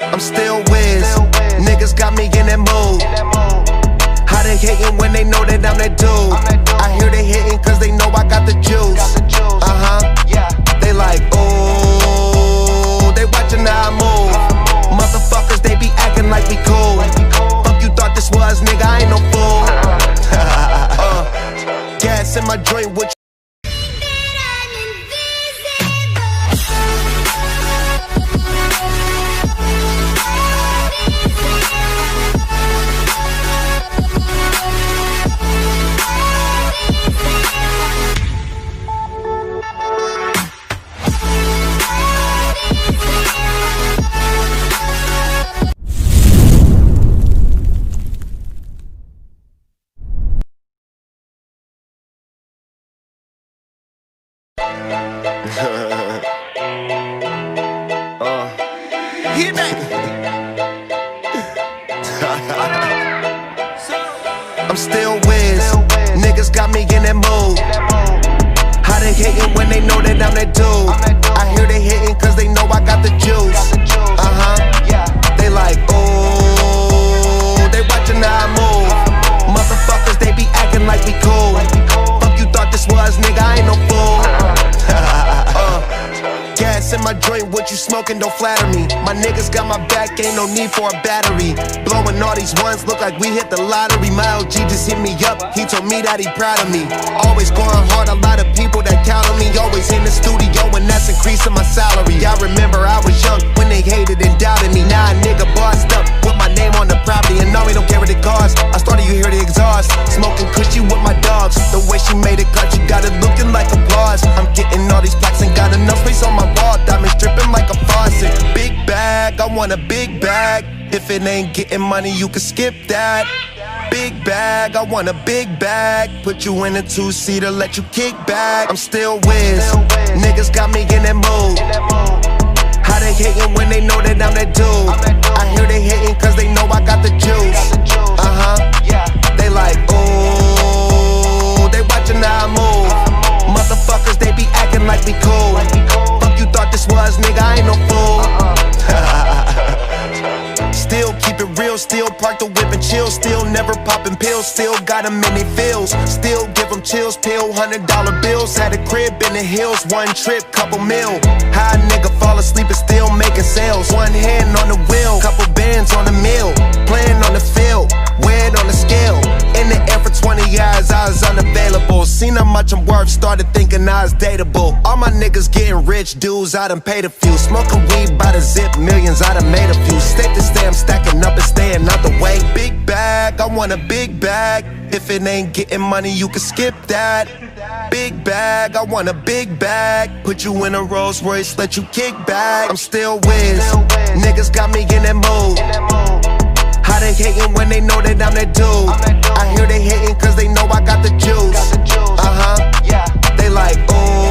I'm still Wiz. Niggas got me in that mood. How they hating when they know that I'm that dude? I hear they hating cause they know I got the juice. They like, ooh, they watching how I move. Motherfuckers, they be acting like we cool. Fuck you thought this was, nigga, I ain't no fool. Gas in my joint, what you I'm still Wiz. Niggas got me in that mood. How they hating when they know that I'm that dude? I hear they hating cause they know I got the juice. They like, ooh, they watching how I move. Motherfuckers, they be acting like we cool. Fuck you thought this was, nigga, I ain't no fool. Gas in my joint, what you smoking, don't flatter me. My niggas got my back, ain't no need for a battery. Blowing all these ones, look like we hit the lottery. My LG just hit me up, he told me that he proud of me. Always going hard, a lot of people that count on me. Always in the studio, and that's increasing my salary. I remember I was young when they hated and doubted me. Now a nigga bossed up, with my name on the property. And now we don't care what it costs. I started, you hear the exhaust. Smoking cushy with my dogs. The way she made it cut, you got it looking like applause. I'm getting all these plaques and got enough space on my wall. Diamonds dripping like a faucet. Big bag, I want a big bag. If it ain't getting money, you can skip that. Big bag, I want a big bag. Put you in a two-seater, let you kick back. I'm still Wiz. Niggas got me in that mood. How they hating when they know that I'm that dude? I hear they hating cause they know I got the juice. They like, ooh, they watching how I move. Motherfuckers, they be acting like we cool. Fuck you thought this was, nigga, I ain't no fool. Still keep it real, still park the whip and chill. Still never popping pills, still got them in they feels. Still give them chills, pill, $100 bills. Had a crib in the hills, one trip, couple mil. High nigga fall asleep and still making sales. One hand on the wheel, couple bands on the mill. Playing on the field, weighed on the scale. In the air for 20 years, I was unavailable. Seen how much I'm worth, started thinking I was dateable. All my niggas getting rich, dudes, I done paid a few. Smoking weed by the zip, millions, I done made a few. State to stay, I'm stacking up and staying out the way. Big bag, I want a big bag. If it ain't getting money, you can skip that. Big bag, I want a big bag. Put you in a Rolls Royce, let you kick back. I'm still Wiz. Niggas got me in that mood. How they hating when they know that I'm that dude? I hear they hating cause they know I got the juice. They like, ooh,